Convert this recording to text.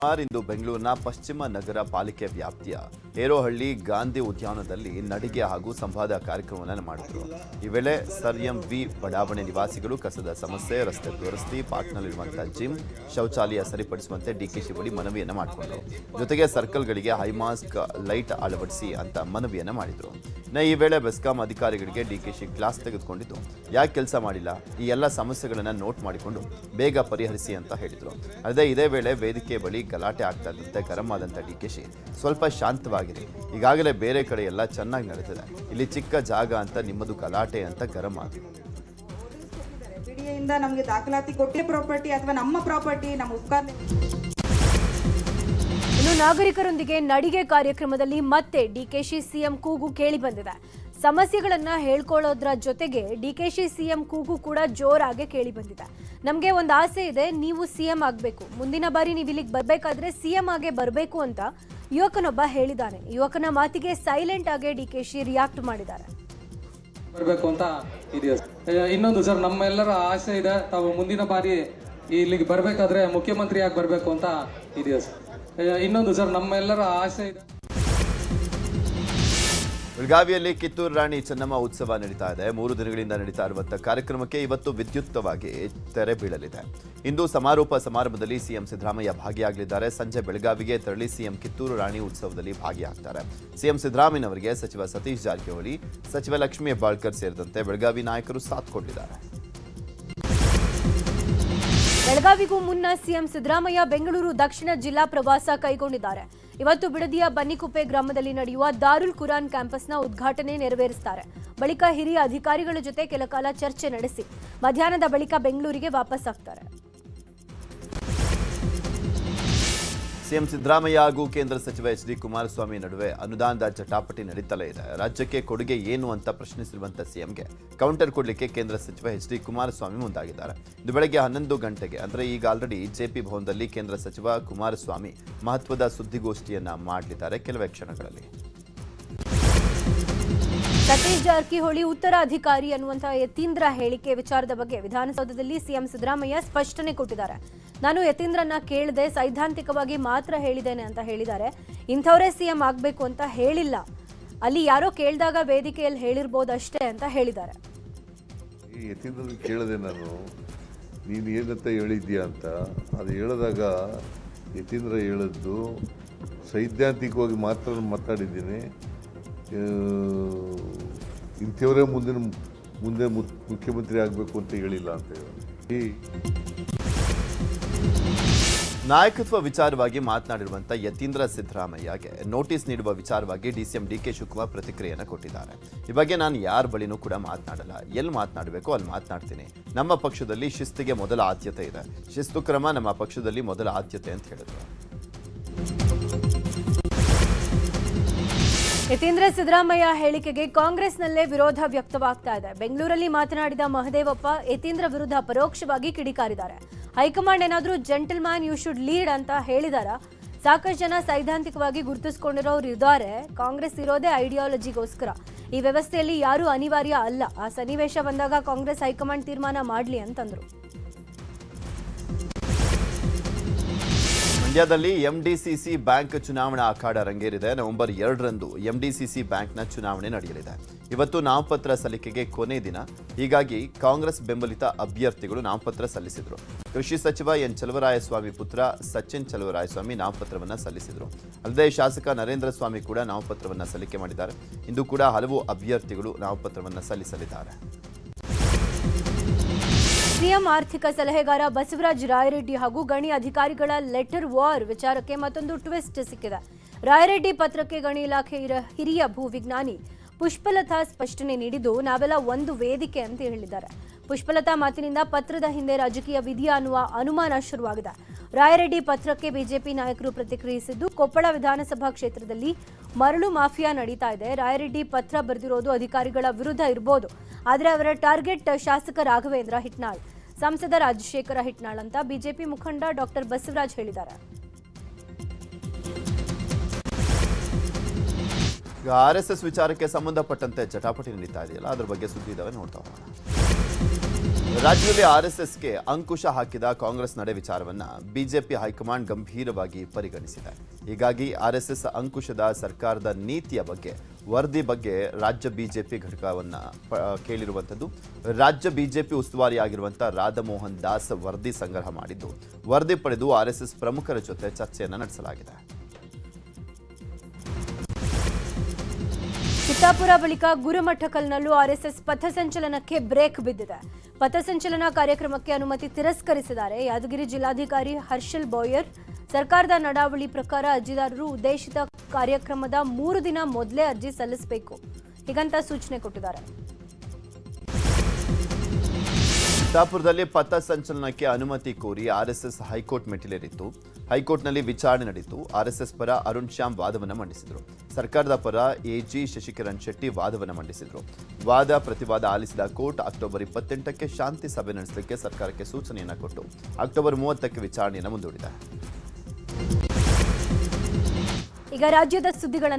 ಇಂದು ಬೆಂಗಳೂರಿನ ಪಶ್ಚಿಮ ನಗರ ಪಾಲಿಕೆ ವ್ಯಾಪ್ತಿಯ ಹೇರೋಹಳ್ಳಿ ಗಾಂಧಿ ಉದ್ಯಾನದಲ್ಲಿ ನಡಿಗೆ ಹಾಗೂ ಸಂವಾದ ಕಾರ್ಯಕ್ರಮವನ್ನು ಮಾಡಿದರು. ಈ ವೇಳೆ ಸರ್ ಎಂ.ವಿ. ಬಡಾವಣೆ ನಿವಾಸಿಗಳು ಕಸದ ಸಮಸ್ಯೆ, ರಸ್ತೆ ದುರಸ್ತಿ, ಪಾರ್ಕ್ನಲ್ಲಿರುವಂತಹ ಜಿಮ್, ಶೌಚಾಲಯ ಸರಿಪಡಿಸುವಂತೆ ಡಿಕೆಶಿ ಬಳಿ ಮನವಿಯನ್ನು ಮಾಡಿಕೊಂಡರು. ಜೊತೆಗೆ ಸರ್ಕಲ್ಗಳಿಗೆ ಹೈಮಾಸ್ಕ್ ಲೈಟ್ ಅಳವಡಿಸಿ ಅಂತ ಮನವಿಯನ್ನು ಮಾಡಿದರು. ಈ ವೇಳೆ ಬೆಸ್ಕಾಂ ಅಧಿಕಾರಿಗಳಿಗೆ ಡಿಕೆಶಿ ಕ್ಲಾಸ್ ತೆಗೆದುಕೊಂಡಿದ್ದು, ಯಾಕೆ ಕೆಲಸ ಮಾಡಿಲ್ಲ, ಈ ಎಲ್ಲ ಸಮಸ್ಯೆಗಳನ್ನು ನೋಟ್ ಮಾಡಿಕೊಂಡು ಬೇಗ ಪರಿಹರಿಸಿ ಅಂತ ಹೇಳಿದರು. ಅಲ್ಲದೆ ಇದೇ ವೇಳೆ ವೇದಿಕೆ ಬಳಿ ಗಲಾಟೆ ಆಗ್ತಾ ಇದ್ದಂತೆ ಗರಂ ಆದಂತ ಡಿಕೆಶಿ ಸ್ವಲ್ಪ ಶಾಂತವಾಗಿರಿ, ಈಗಾಗಲೇ ಬೇರೆ ಕಡೆ ಎಲ್ಲ ಚೆನ್ನಾಗಿ ನಡೆದಿದೆ, ಇಲ್ಲಿ ಚಿಕ್ಕ ಜಾಗ ಅಂತ ನಿಮ್ಮದು ಗಲಾಟೆ ಅಂತ ಗರಂ ಆದರು. ಬಿಡಿಯಿಂದ ನಮಗೆ ದಾಖಲಾತಿ ಕೊಟ್ಟೆ ಪ್ರಾಪರ್ಟಿ ಅಥವಾ ನಮ್ಮ ಪ್ರಾಪರ್ಟಿ ನಮ್ಮ ಉಪಕಾರ. ಇನ್ನು ನಾಗರಿಕರೊಂದಿಗೆ ನಡಿಗೆ ಕಾರ್ಯಕ್ರಮದಲ್ಲಿ ಮತ್ತೆ ಡಿಕೆಶಿ ಸಿಎಂ ಕೂಗು ಕೇಳಿ ಬಂದಿದೆ. ಸಮಸ್ಯೆಗಳನ್ನ ಹೇಳ್ಕೊಳ್ಳೋದ್ರ ಜೊತೆಗೆ ಡಿಕೆಶಿ ಸಿಎಂ ಕೂಗು ಕೂಡ ಜೋರಾಗಿ ಕೇಳಿ ಬಂದಿದೆ. ನಮಗೆ ಒಂದು ಆಸೆ ಇದೆ, ನೀವು ಸಿಎಂ ಆಗಬೇಕು, ಮುಂದಿನ ಬಾರಿ ನೀವು ಇಲ್ಲಿಗೆ ಬರಬೇಕಾದ್ರೆ ಸಿಎಂ ಆಗೇ ಬರಬೇಕು ಅಂತ ಯುವಕನೊಬ್ಬ ಹೇಳಿದ್ದಾನೆ. ಯುವಕನ ಮಾತಿಗೆ ಸೈಲೆಂಟ್ ಆಗಿ ಡಿಕೆಶಿ ರಿಯಾಕ್ಟ್ ಮಾಡಿದ್ದಾರೆ. ಬರಬೇಕು ಅಂತ ಇದೆಯಾ? ಇನ್ನೊಂದು ಸರ್, ನಮ್ಮೆಲ್ಲರ ಆಸೆ ಇದೆ, ತಾವು ಮುಂದಿನ ಬಾರಿ ಇಲ್ಲಿಗೆ ಬರಬೇಕಾದ್ರೆ ಮುಖ್ಯಮಂತ್ರಿ ಆಗಿ ಬರಬೇಕು ಅಂತ ಇದೆಯಾ ಸರ್? ಇನ್ನೊಂದು ಸರ್, ನಮ್ಮೆಲ್ಲರ ಆಸೆ ಇದೆ. ಬೆಳಗಾವಿಯಲ್ಲಿ ಕಿತ್ತೂರು ರಾಣಿ ಚೆನ್ನಮ್ಮ ಉತ್ಸವ ನಡೀತಾ ಇದೆ. 3 ದಿನಗಳಿಂದ ನಡೀತಾ ಇರುವಂತಹ ಕಾರ್ಯಕ್ರಮಕ್ಕೆ ಇವತ್ತು ವಿದ್ಯುಕ್ತವಾಗಿ ತೆರೆ ಬೀಳಲಿದೆ. ಇಂದು ಸಮಾರೋಪ ಸಮಾರಂಭದಲ್ಲಿ ಸಿಎಂ ಸಿದ್ದರಾಮಯ್ಯ ಭಾಗಿಯಾಗಲಿದ್ದಾರೆ. ಸಂಜೆ ಬೆಳಗಾವಿಗೆ ತೆರಳಿ ಸಿಎಂ ಕಿತ್ತೂರು ರಾಣಿ ಉತ್ಸವದಲ್ಲಿ ಭಾಗಿಯಾಗ್ತಾರೆ. ಸಿಎಂ ಸಿದ್ದರಾಮಯ್ಯನವರಿಗೆ ಸಚಿವ ಸತೀಶ್ ಜಾರಕಿಹೊಳಿ, ಸಚಿವ ಲಕ್ಷ್ಮೀ ಹೆಬ್ಬಾಳ್ಕರ್ ಸೇರಿದಂತೆ ಬೆಳಗಾವಿ ನಾಯಕರು ಸಾಥ್ ಕೊಟ್ಟಿದ್ದಾರೆ. ಬೆಳಗಾವಿಗೂ ಮುನ್ನ ಸಿಎಂ ಸಿದ್ದರಾಮಯ್ಯ ಬೆಂಗಳೂರು ದಕ್ಷಿಣ ಜಿಲ್ಲಾ ಪ್ರವಾಸ ಕೈಗೊಂಡಿದ್ದಾರೆ. ಇವತ್ತು ಬಿಡದಿಯ ಬನ್ನಿಕುಪ್ಪೆ ಗ್ರಾಮದಲ್ಲಿ ನಡೆಯುವ ದಾರುಲ್ ಕುರಾನ್ ಕ್ಯಾಂಪಸ್ನ ಉದ್ಘಾಟನೆ ನೆರವೇರಿಸುತ್ತಾರೆ. ಬಳಿಕ ಹಿರಿಯ ಅಧಿಕಾರಿಗಳ ಜೊತೆ ಕೆಲಕಾಲ ಚರ್ಚೆ ನಡೆಸಿ ಮಧ್ಯಾಹ್ನದ ಬಳಿಕ ಬೆಂಗಳೂರಿಗೆ ವಾಪಸ್ ಆಗ್ತಾರೆ. ಸಿಎಂ ಸಿದ್ದರಾಮಯ್ಯ ಹಾಗೂ ಕೇಂದ್ರ ಸಚಿವ ಎಚ್.ಡಿ. ಕುಮಾರಸ್ವಾಮಿ ನಡುವೆ ಅನುದಾನದ ಜಟಾಪಟಿ ನಡೀತಲೇ ಇದೆ. ರಾಜ್ಯಕ್ಕೆ ಕೊಡುಗೆ ಏನು ಅಂತ ಪ್ರಶ್ನಿಸಿರುವಂತಹ ಸಿಎಂಗೆ ಕೌಂಟರ್ ಕೊಡಲಿಕ್ಕೆ ಕೇಂದ್ರ ಸಚಿವ ಎಚ್.ಡಿ. ಕುಮಾರಸ್ವಾಮಿ ಮುಂದಾಗಿದ್ದಾರೆ. ಇದು ಬೆಳಗ್ಗೆ 11 ಗಂಟೆಗೆ, ಅಂದರೆ ಈಗ ಆಲ್ರೆಡಿ ಜೆಪಿ ಭವನದಲ್ಲಿ ಕೇಂದ್ರ ಸಚಿವ ಕುಮಾರಸ್ವಾಮಿ ಮಹತ್ವದ ಸುದ್ದಿಗೋಷ್ಠಿಯನ್ನ ಮಾಡಲಿದ್ದಾರೆ ಕೆಲವೇ ಕ್ಷಣಗಳಲ್ಲಿ. ಸತೀಶ್ ಜಾರಕಿಹೊಳಿ ಉತ್ತರಾಧಿಕಾರಿ ಅನ್ನುವಂತಹ ಯತೀಂದ್ರ ಹೇಳಿಕೆ ವಿಚಾರದ ಬಗ್ಗೆ ವಿಧಾನಸೌಧದಲ್ಲಿ ಸಿಎಂ ಸಿದ್ದರಾಮಯ್ಯ ಸ್ಪಷ್ಟನೆ ಕೊಟ್ಟಿದ್ದಾರೆ. ನಾನು ಯತೀಂದ್ರನ್ನ ಕೇಳದೆ ಸೈದ್ಧಾಂತಿಕವಾಗಿ ಮಾತ್ರ ಹೇಳಿದ್ದೇನೆ ಅಂತ ಹೇಳಿದ್ದಾರೆ. ಇಂಥವರೇ ಸಿಎಂ ಆಗಬೇಕು ಅಂತ ಹೇಳಿಲ್ಲ, ಅಲ್ಲಿ ಯಾರೋ ಕೇಳಿದಾಗ ವೇದಿಕೆಯಲ್ಲಿ ಹೇಳಿರ್ಬೋದಷ್ಟೇ ಅಂತ ಹೇಳಿದ್ದಾರೆ. ಯತೀಂದ್ರ ಕೇಳಿದೆ, ನಾನು ನೀನು ಏನಂತ ಹೇಳಿದ್ಯಾ ಅಂತ. ಅದು ಹೇಳಿದಾಗ ಯತೀಂದ್ರ ಹೇಳಿದ್ದು ಸೈದ್ಧಾಂತಿಕವಾಗಿ ಮಾತ್ರ ಮಾತಾಡಿದ್ದೀನಿ, ಇಂಥವರೇ ಮುಂದೆ ಮುಖ್ಯಮಂತ್ರಿ ಆಗಬೇಕು ಅಂತ ಹೇಳಿಲ್ಲ ಅಂತ ಹೇಳಿ. ನಾಯಕತ್ವ ವಿಚಾರವಾಗಿ ಮಾತನಾಡಿರುವಂಥ ಯತೀಂದ್ರ ಸಿದ್ದರಾಮಯ್ಯಗೆ ನೋಟಿಸ್ ನೀಡುವ ವಿಚಾರವಾಗಿ ಡಿಸಿಎಂ ಡಿ.ಕೆ. ಶಿವಕುಮಾರ್ ಪ್ರತಿಕ್ರಿಯೆಯನ್ನು ಕೊಟ್ಟಿದ್ದಾರೆ. ಈ ಬಗ್ಗೆ ನಾನು ಯಾರ ಬಳಿನೂ ಕೂಡ ಮಾತನಾಡಲ್ಲ, ಎಲ್ಲಿ ಮಾತನಾಡಬೇಕು ಅಲ್ಲಿ ಮಾತನಾಡ್ತೀನಿ. ನಮ್ಮ ಪಕ್ಷದಲ್ಲಿ ಶಿಸ್ತಿಗೆ ಮೊದಲ ಆದ್ಯತೆ ಇದೆ, ಶಿಸ್ತು ಕ್ರಮ ನಮ್ಮ ಪಕ್ಷದಲ್ಲಿ ಮೊದಲ ಆದ್ಯತೆ ಅಂತ ಹೇಳಿದರು. ಯತೀಂದ್ರ ಸಿದ್ದರಾಮಯ್ಯ ಹೇಳಿಕೆಗೆ ಕಾಂಗ್ರೆಸ್ನಲ್ಲೇ ವಿರೋಧ ವ್ಯಕ್ತವಾಗ್ತಾ ಇದೆ. ಬೆಂಗಳೂರಲ್ಲಿ ಮಾತನಾಡಿದ ಮಹದೇವಪ್ಪ ಯತೀಂದ್ರ ವಿರುದ್ಧ ಪರೋಕ್ಷವಾಗಿ ಕಿಡಿಕಾರಿದ್ದಾರೆ. ಹೈಕಮಾಂಡ್ ಏನಾದರೂ ಜೆಂಟಲ್ಮ್ಯಾನ್ ಯು ಶುಡ್ ಲೀಡ್ ಅಂತ ಹೇಳಿದಾರ? ಸಾಕಷ್ಟು ಜನ ಸೈದ್ಧಾಂತಿಕವಾಗಿ ಗುರುತಿಸಿಕೊಂಡಿರೋರು ಇದ್ದಾರೆ. ಕಾಂಗ್ರೆಸ್ ಇರೋದೇ ಐಡಿಯಾಲಜಿಗೋಸ್ಕರ. ಈ ವ್ಯವಸ್ಥೆಯಲ್ಲಿ ಯಾರೂ ಅನಿವಾರ್ಯ ಅಲ್ಲ. ಆ ಸನ್ನಿವೇಶ ಬಂದಾಗ ಕಾಂಗ್ರೆಸ್ ಹೈಕಮಾಂಡ್ ತೀರ್ಮಾನ ಮಾಡಲಿ ಅಂತಂದ್ರು. ಮಂಡ್ಯದಲ್ಲಿ ಎಂಡಿಸಿಸಿ ಬ್ಯಾಂಕ್ ಚುನಾವಣಾ ಅಖಾಡ ರಂಗೇರಿದೆ. ನವೆಂಬರ್ 2ರಂದು ಎಂಡಿಸಿಸಿ ಬ್ಯಾಂಕ್ನ ಚುನಾವಣೆ ನಡೆಯಲಿದೆ. ಇವತ್ತು ನಾಮಪತ್ರ ಸಲ್ಲಿಕೆಗೆ ಕೊನೆ ದಿನ, ಹೀಗಾಗಿ ಕಾಂಗ್ರೆಸ್ ಬೆಂಬಲಿತ ಅಭ್ಯರ್ಥಿಗಳು ನಾಮಪತ್ರ ಸಲ್ಲಿಸಿದರು. ಕೃಷಿ ಸಚಿವ ಎನ್ ಚಲುವರಾಯಸ್ವಾಮಿ ಪುತ್ರ ಸಚಿನ್ ಚಲುವರಾಯಸ್ವಾಮಿ ನಾಮಪತ್ರವನ್ನು ಸಲ್ಲಿಸಿದರು. ಅಲ್ಲದೆ ಶಾಸಕ ನರೇಂದ್ರ ಸ್ವಾಮಿ ಕೂಡ ನಾಮಪತ್ರವನ್ನು ಸಲ್ಲಿಕೆ ಮಾಡಿದ್ದಾರೆ. ಇಂದು ಕೂಡ ಹಲವು ಅಭ್ಯರ್ಥಿಗಳು ನಾಮಪತ್ರವನ್ನು ಸಲ್ಲಿಸಲಿದ್ದಾರೆ. ಸಿಎಂ ಆರ್ಥಿಕ ಸಲಹೆಗಾರ ಬಸವರಾಜ ರಾಯರೆಡ್ಡಿ ಹಾಗೂ ಗಣಿ ಅಧಿಕಾರಿಗಳ ಲೆಟರ್ ವಾರ್ ವಿಚಾರಕ್ಕೆ ಮತ್ತೊಂದು ಟ್ವಿಸ್ಟ್ ಸಿಕ್ಕಿದೆ. ರಾಯರೆಡ್ಡಿ ಪತ್ರಕ್ಕೆ ಗಣಿ ಇಲಾಖೆ ಹಿರಿಯ ಭೂವಿಜ್ಞಾನಿ ಪುಷ್ಪಲತಾ ಸ್ಪಷ್ಟನೆ ನೀಡಿದ್ದು, ನಾವೆಲ್ಲ ಒಂದು ವೇದಿಕೆ ಅಂತ ಹೇಳಿದ್ದಾರೆ. ಪುಷ್ಪಲತಾ ಮಾತಿನಿಂದ ಪತ್ರದ ಹಿಂದೆ ರಾಜಕೀಯ ವಿಧಿಯ ಅನ್ನುವ ಅನುಮಾನ ಶುರುವಾಗಿದೆ. ರಾಯರೆಡ್ಡಿ ಪತ್ರಕ್ಕೆ ಬಿಜೆಪಿ ನಾಯಕರು ಪ್ರತಿಕ್ರಿಯಿಸಿದ್ದು, ಕೊಪ್ಪಳ ವಿಧಾನಸಭಾ ಕ್ಷೇತ್ರದಲ್ಲಿ ಮರಳು ಮಾಫಿಯಾ ನಡೀತಾ ಇದೆ. ರಾಯರೆಡ್ಡಿ ಪತ್ರ ಬರೆದಿರೋದು ಅಧಿಕಾರಿಗಳ ವಿರುದ್ಧ ಇರಬಹುದು, ಆದರೆ ಅವರ ಟಾರ್ಗೆಟ್ ಶಾಸಕ ರಾಘವೇಂದ್ರ ಹಿಟ್ನಾಳ್, ಸಂಸದ ರಾಜಶೇಖರ ಹಿಟ್ನಾಳ್ ಅಂತ ಬಿಜೆಪಿ ಮುಖಂಡ ಡಾಕ್ಟರ್ ಬಸವರಾಜ್ ಹೇಳಿದ್ದಾರೆ. ಆರ್ಎಸ್ಎಸ್ ವಿಚಾರಕ್ಕೆ ಸಂಬಂಧಪಟ್ಟಂತೆ ಜಟಾಪಟಿ ನಡೀತಾ ಇದೆಯಲ್ಲ, ಅದರ ಬಗ್ಗೆ ಸುದ್ದಿ ಇದಾವೆ, ನೋಡ್ತಾ ಹೋಗೋಣ. ರಾಜ್ಯದಲ್ಲಿ ಆರ್ಎಸ್ಎಸ್ಗೆ ಅಂಕುಶ ಹಾಕಿದ ಕಾಂಗ್ರೆಸ್ ನಡೆ ವಿಚಾರವನ್ನ ಬಿಜೆಪಿ ಹೈಕಮಾಂಡ್ ಗಂಭೀರವಾಗಿ ಪರಿಗಣಿಸಿದೆ. ಹೀಗಾಗಿ ಆರ್ಎಸ್ಎಸ್ ಅಂಕುಶದ ಸರ್ಕಾರದ ನೀತಿಯ ಬಗ್ಗೆ ವರದಿ ಬಗ್ಗೆ ರಾಜ್ಯ ಬಿಜೆಪಿ ಘಟಕವನ್ನ ಕೇಳಿರುವಂಥದ್ದು. ರಾಜ್ಯ ಬಿಜೆಪಿ ಉಸ್ತುವಾರಿಯಾಗಿರುವಂತಹ ರಾಧಾಮೋಹನ್ ದಾಸ್ ವರದಿ ಸಂಗ್ರಹ ಮಾಡಿದ್ದು, ವರದಿ ಪಡೆದು ಆರ್ಎಸ್ಎಸ್ ಪ್ರಮುಖರ ಜೊತೆ ಚರ್ಚೆಯನ್ನು ನಡೆಸಲಾಗಿದೆ. ಚಿತ್ತಾಪುರ ಬಳಿಕ ಗುರುಮಠಕಲ್ನಲ್ಲೂ ಆರ್ಎಸ್ಎಸ್ ಪಥಸಂಚಲನಕ್ಕೆ ಬ್ರೇಕ್ ಬಿದ್ದಿದೆ. ಪಥಸಂಚಲನ ಕಾರ್ಯಕ್ರಮಕ್ಕೆ ಅನುಮತಿ ತಿರಸ್ಕರಿಸಿದ್ದಾರೆ. ಯಾದಗಿರಿ ಜಿಲ್ಲಾಧಿಕಾರಿ ಹರ್ಷಲ್ ಬೋಯರ್ ಸರ್ಕಾರದ ನಡಾವಳಿ ಪ್ರಕಾರ ಅರ್ಜಿದಾರರು ಉದ್ದೇಶಿತ ಕಾರ್ಯಕ್ರಮದ 3 ದಿನ ಮೊದಲೇ ಅರ್ಜಿ ಸಲ್ಲಿಸಬೇಕು ಹೀಗಂತ ಸೂಚನೆ ಕೊಟ್ಟಿದ್ದಾರೆ. ಚಿತ್ತಾಪುರದಲ್ಲಿ ಪಥ ಸಂಚಲನಕ್ಕೆ ಅನುಮತಿ ಕೋರಿ ಆರ್ಎಸ್ಎಸ್ ಹೈಕೋರ್ಟ್ ಮೆಟ್ಟಿಲೇರಿತ್ತು. ಹೈಕೋರ್ಟ್ನಲ್ಲಿ ವಿಚಾರಣೆ ನಡೆಯಿತು. ಆರ್ಎಸ್ಎಸ್ ಪರ ಅರುಣ್ ಶ್ಯಾಮ್ ವಾದವನ್ನು ಮಂಡಿಸಿದರು. ಸರ್ಕಾರದ ಪರ ಎಜಿ ಶಶಿಕಿರಣ್ ಶೆಟ್ಟಿ ವಾದವನ್ನು ಮಂಡಿಸಿದರು. ವಾದ ಪ್ರತಿವಾದ ಆಲಿಸಿದ ಕೋರ್ಟ್ ಅಕ್ಟೋಬರ್ 28ಕ್ಕೆ ಶಾಂತಿ ಸಭೆ ನಡೆಸಲಿಕ್ಕೆ ಸರ್ಕಾರಕ್ಕೆ ಸೂಚನೆಯನ್ನು ಕೊಟ್ಟು ಅಕ್ಟೋಬರ್ 30ಕ್ಕೆ ವಿಚಾರಣೆಯನ್ನು ಮುಂದೂಡಿದೆ. ಈಗ ರಾಜ್ಯದ ಸುದ್ದಿಗಳನ್ನು